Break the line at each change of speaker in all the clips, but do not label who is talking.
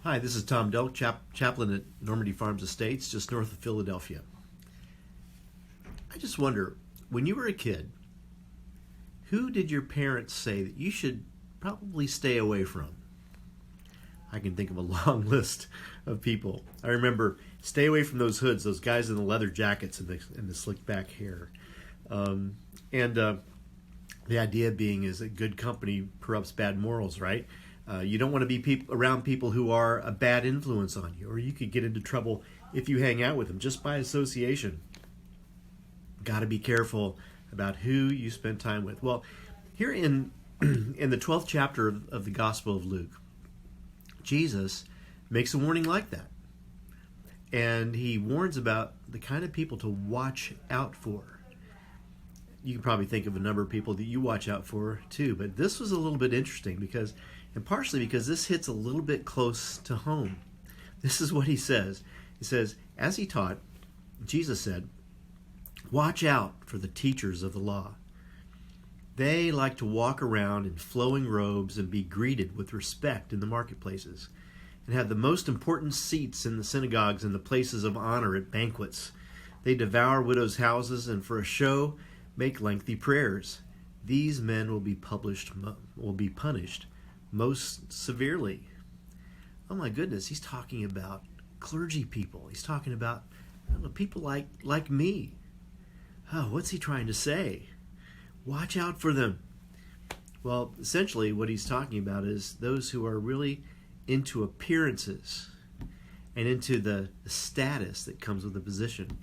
Hi, this is Tom Delk, chaplain at Normandy Farms Estates, just north of Philadelphia. I just wonder, when you were a kid, who did your parents say that you should probably stay away from? I can think of a long list of people. I remember, stay away from those hoods, those guys in the leather jackets and the slick back hair. The idea being is that good company corrupts bad morals, right? You don't want to be around people who are a bad influence on you, or you could get into trouble if you hang out with them just by association. Got to be careful about who you spend time with. Well, here in the 12th chapter of the Gospel of Luke, Jesus makes a warning like that. And he warns about the kind of people to watch out for. You can probably think of a number of people that you watch out for too, but this was a little bit interesting and partially because this hits a little bit close to home. This is what he says. He says, as he taught, Jesus said, "Watch out for the teachers of the law. They like to walk around in flowing robes and be greeted with respect in the marketplaces, and have the most important seats in the synagogues and the places of honor at banquets. They devour widows' houses and for a show make lengthy prayers. These men will be punished most severely." Oh my goodness, he's talking about clergy people. He's talking about people like me. Oh, what's he trying to say? Watch out for them. Well, essentially what he's talking about is those who are really into appearances and into the status that comes with the position.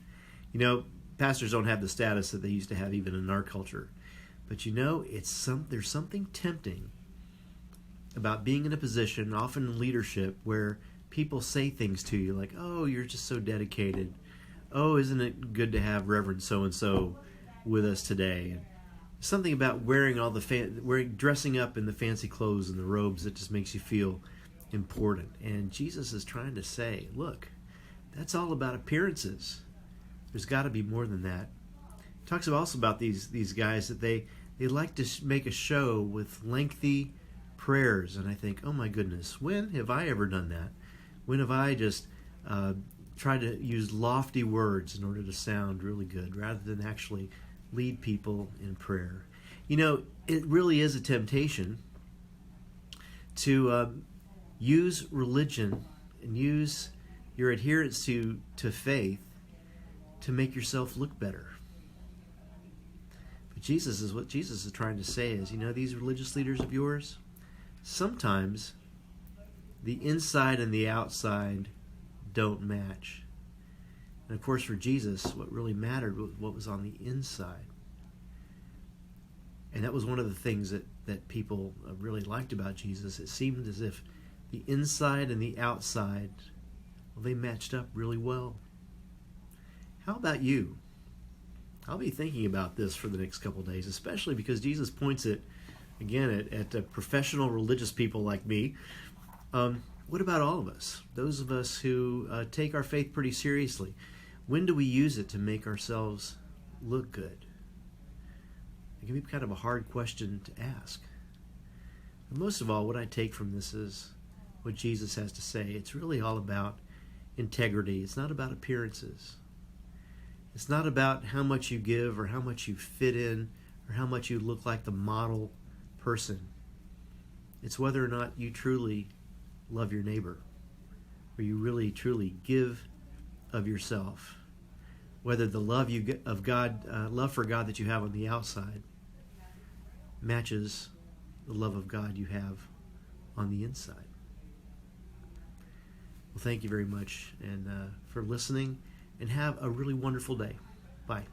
You know, pastors don't have the status that they used to have even in our culture. But you know, there's something tempting about being in a position, often in leadership, where people say things to you like, "Oh, you're just so dedicated. Oh, isn't it good to have Reverend so-and-so with us today?" And something about wearing dressing up in the fancy clothes and the robes that just makes you feel important. And Jesus is trying to say, look, that's all about appearances. There's got to be more than that. He talks also about these guys that they like to make a show with lengthy prayers. And I think, oh my goodness, when have I ever done that? When have I just tried to use lofty words in order to sound really good rather than actually lead people in prayer? You know, it really is a temptation to use religion and use your adherence to faith to make yourself look better. But what Jesus is trying to say is, you know, these religious leaders of yours, sometimes the inside and the outside don't match. And of course for Jesus, what really mattered was what was on the inside. And that was one of the things that people really liked about Jesus. It seemed as if the inside and the outside, well, they matched up really well. How about you? I'll be thinking about this for the next couple of days, especially because Jesus points it, again, at professional religious people like me. What about all of us? Those of us who take our faith pretty seriously. When do we use it to make ourselves look good? It can be kind of a hard question to ask. But most of all, what I take from this is what Jesus has to say. It's really all about integrity. It's not about appearances. It's not about how much you give or how much you fit in or how much you look like the model person. It's whether or not you truly love your neighbor, or you really truly give of yourself. Whether the love love for God that you have on the outside matches the love of God you have on the inside. Well, thank you very much and for listening, and have a really wonderful day. Bye.